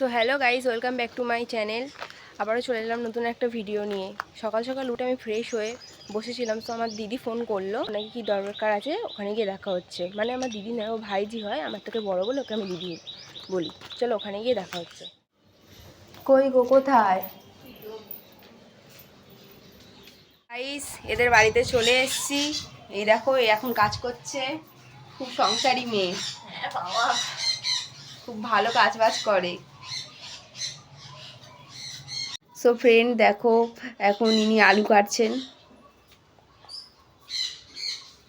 So hello guys, welcome back to my channel. আবারও চলে এলাম নতুন একটা ভিডিও নিয়ে। সকাল সকাল উঠে আমি ফ্রেশ হয়ে বসেছিলাম, তো আমার দিদি ফোন করলো, নাকি কি দরকার আছে, ওখানে গিয়ে দেখা হচ্ছে। মানে আমার দিদি না, ও ভাইজি হয়, আমার থেকে বড় বলে ওকে আমি দিদি বলি। চলো ওখানে গিয়ে দেখা হচ্ছে। কই গো, কোথায়? গাইজ এদের বাড়িতে চলে এসেছি। এই দেখো, এই এখন কাজ করছে, খুব সংসারী মেয়ে। বাবা খুব ভালো কাজ বাজ করে। সো ফ্রেন্ড দেখো, এখন ইনি আলু কাটছেন।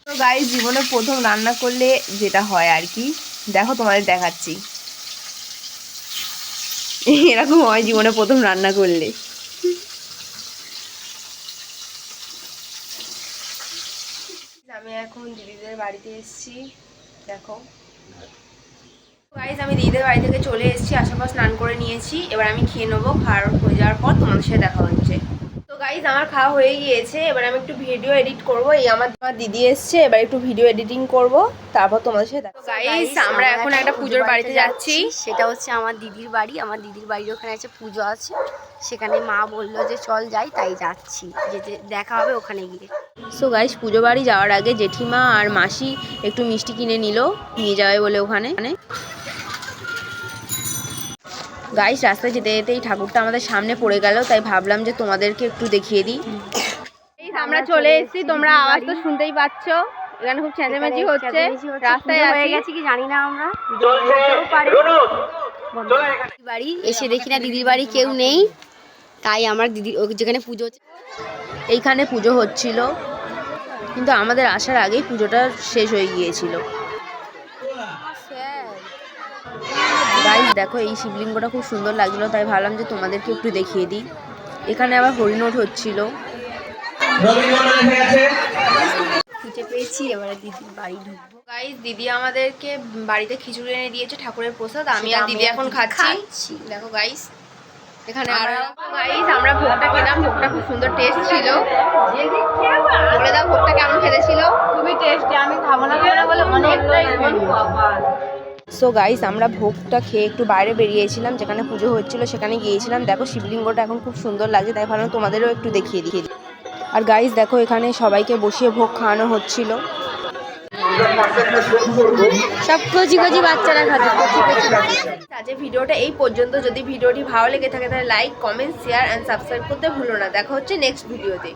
তো গাইস, জীবনে প্রথম রান্না করলে যেটা হয় আর কি, দেখো তোমাদের দেখাচ্ছি। এরকম হয় জীবনে প্রথম রান্না করলে। আমি এখন দিদিদের বাড়িতে এসেছি, দেখো গাইস। আমি দিদিদের বাড়ি থেকে চলে এসেছি, আশাপাশ স্নান করে নিয়েছি। এবার আমি খেয়ে নেবো, খাওয়ার হয়ে যাওয়ার পর তোমাদের সাথে দেখা হচ্ছে। তো গাইস আমার খাওয়া হয়ে গিয়েছে, এবার আমি একটু ভিডিও এডিট করব। এই আমার দিদি এসছে, এবার একটু ভিডিও এডিটিং করব, তারপর তোমাদের সাথে দেখা। গাইস আমরা এখন একটা পুজোর বাড়িতে যাচ্ছি। সেটা হচ্ছে আমার দিদির বাড়ি। আমার দিদির বাড়ির ওখানে আছে পুজো আছে, সেখানে মা বললো যে চল যাই, তাই যাচ্ছি, যেতে দেখা হবে ওখানে গিয়ে। সো গাইস পুজো বাড়ি যাওয়ার আগে জেঠিমা আর মাসি একটু মিষ্টি কিনে নিয়ে যাবে বলে ওখানে। গাইস রাস্তায় যেতে যেতে এই ঠাকুরটা আমাদের সামনে পড়ে গেল, তাই ভাবলাম যে তোমাদেরকে একটু দেখিয়ে দিই। আমরা চলে এসেছি, তোমরা আওয়াজ তো শুনতেই পাচ্ছ। এখানে খুব চেঁচামেচি হচ্ছে, রাস্তায় হয়ে গেছে কি জানি না আমরা। বাড়ি এসে দেখি না দিদির বাড়ি কেউ নেই, তাই আমার দিদি যেখানে পুজো হচ্ছে এইখানে পুজো হচ্ছিল, কিন্তু আমাদের আসার আগেই পুজোটা শেষ হয়ে গিয়েছিল। গাইস দেখো, এই শিবলিঙ্গটা খুব সুন্দর লাগছিল, তাই ভাবলাম যে তোমাদেরকে একটু দেখিয়ে দিই। এখানে আবার হরিনোট হচ্ছিল। খুঁজে পেয়েছি, এবারে দিদির বাড়ি ঢুকবো। গাইস দিদি আমাদেরকে বাড়িতে খিচুড়ি এনে দিয়েছে, ঠাকুরের প্রসাদ। আমি আর দিদি এখন খাচ্ছি। দেখো গাইস, এখানে গাইস আমরা ভোগটা খেলাম, ভোগটা খুব সুন্দর টেস্ট ছিল। বলে দাও ভোগটা কেমন খেতে ছিল? খুবই টেস্টি, আমি খাবো না বলে অনেকটাই। সো গাইস আমরা ভোগটা খেয়ে একটু বাইরে বেরিয়েছিলাম, যেখানে পুজো হচ্ছিল সেখানে গিয়েছিলাম। দেখো শিবলিঙ্গটা এখন খুব সুন্দর লাগছে, তাই ভাবলাম তোমাদেরও একটু দেখিয়ে দিই। আর গাইস দেখো, এখানে সবাইকে বসিয়ে ভোগ খাওয়ানো হচ্ছিল। সব কচি কচি বাচ্চারা খাচ্ছে। আজকে ভিডিওটা এই পর্যন্ত। যদি ভিডিওটি ভালো লেগে থাকে তাহলে like, comment, share and subscribe করতে ভুলো না। দেখা হচ্ছে নেক্সট ভিডিওতে।